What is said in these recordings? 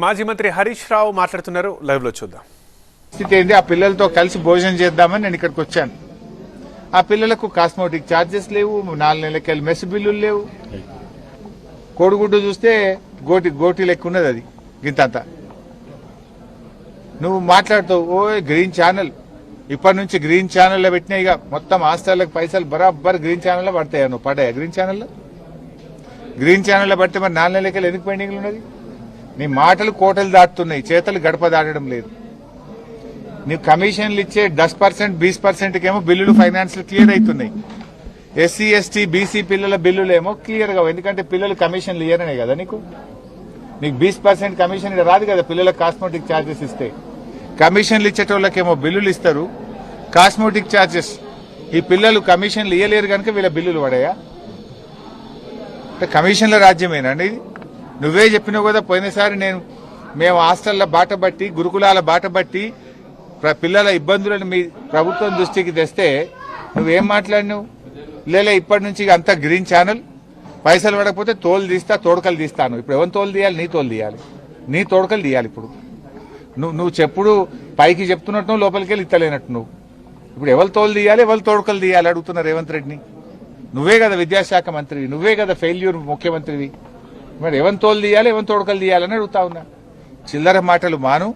మాజీ మంత్రి హరీష్ రావు మాట్లాడుతున్నారు, లైవ్ లో చూద్దాం. స్థితి ఏంటి? ఆ పిల్లలతో కలిసి భోజనం చేద్దామని నేను ఇక్కడికి వచ్చాను. ఆ పిల్లలకు కాస్మోటిక్ ఛార్జెస్ లేవు, 4 నెలలకి మెస్ బిల్లులు లేవు. కోడిగుడ్డు చూస్తే గోటి లెక్క ఉన్నది, అది గింతంత. నువ్వు మాట్లాడుతావు ఓ గ్రీన్ ఛానల్, ఇప్పటి నుంచి గ్రీన్ ఛానల్లో పెట్టినా ఇక మొత్తం హాస్టల్లకు పైసలు బరాబర్ గ్రీన్ ఛానల్లో పడతాయా? నువ్వు పడ్డాయా గ్రీన్ ఛానల్లో? గ్రీన్ ఛానల్లో పడితే మరి 4 నెలలకి ఎందుకు పెండింగ్లు ఉన్నది? నీ మాటలు కోటలు దాటుతున్నాయి, చేతలు గడప దాటడం లేదు. నీవు కమిషన్లు ఇచ్చే 10%, 20% ఏమో బిల్లులు ఫైనాన్స్ క్లియర్ అవుతున్నాయి. ఎస్సీ ఎస్టీ బీసీ పిల్లల బిల్లులేమో క్లియర్ గా, ఎందుకంటే పిల్లలు కమిషన్లు ఇయ్యరనే కదా నీకు 20% కమిషన్ రాదు కదా పిల్లలకు కాస్మోటిక్ ఛార్జెస్ ఇస్తే. కమిషన్లు ఇచ్చేటోళ్ళకేమో బిల్లులు ఇస్తారు, కాస్మోటిక్ ఛార్జెస్. ఈ పిల్లలు కమిషన్లు ఇయ్యలేరు కనుక వీళ్ళ బిల్లులు పడాయా? కమిషన్ల రాజ్యమేనండి ఇది. నువ్వే చెప్పినావు కదా పోయినసారి, మేము హాస్టళ్ల బాట బట్టి, గురుకులాల బాట బట్టి పిల్లల ఇబ్బందులను మీ ప్రభుత్వం దృష్టికి తెస్తే నువ్వేం మాట్లాడినావు? లేలే ఇప్పటి నుంచి అంతా గ్రీన్ ఛానల్, పైసలు పడకపోతే తోలు తీస్తా, తోడకలు తీస్తాను. ఇప్పుడు ఎవరి తోలు తీయాలి? నీ తోలు తీయాలి, నీ తోడకలు తీయాలి. ఇప్పుడు నువ్వు చెప్పుడు పైకి చెప్తున్నట్టు, లోపలికి వెళ్ళి ఇత్తలేనట్టు. నువ్వు ఇప్పుడు ఎవరు తోలు తీయాలి, ఎవరు తోడకలు తీయాలి అడుగుతున్నా రేవంత్ రెడ్డిని. నువ్వే కదా విద్యాశాఖ మంత్రివి, నువ్వే కదా ఫెయిల్యూర్ ముఖ్యమంత్రివి. మరి ఎవరి తోలు తీయాలి, ఎవరి తోడకలు తీయాలని అడుగుతా ఉన్నా. చిల్లర మాటలు మాను.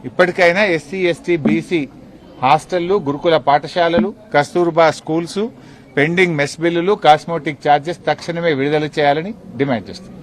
ఇప్పటికైనా ఎస్సీ ఎస్టీ బీసీ హాస్టళ్లు, గురుకుల పాఠశాలలు, కస్తూర్బా స్కూల్స్ పెండింగ్ మెస్ బిల్లులు, కాస్మోటిక్ ఛార్జెస్ తక్షణమే విడుదల చేయాలని డిమాండ్ చేస్తుంది.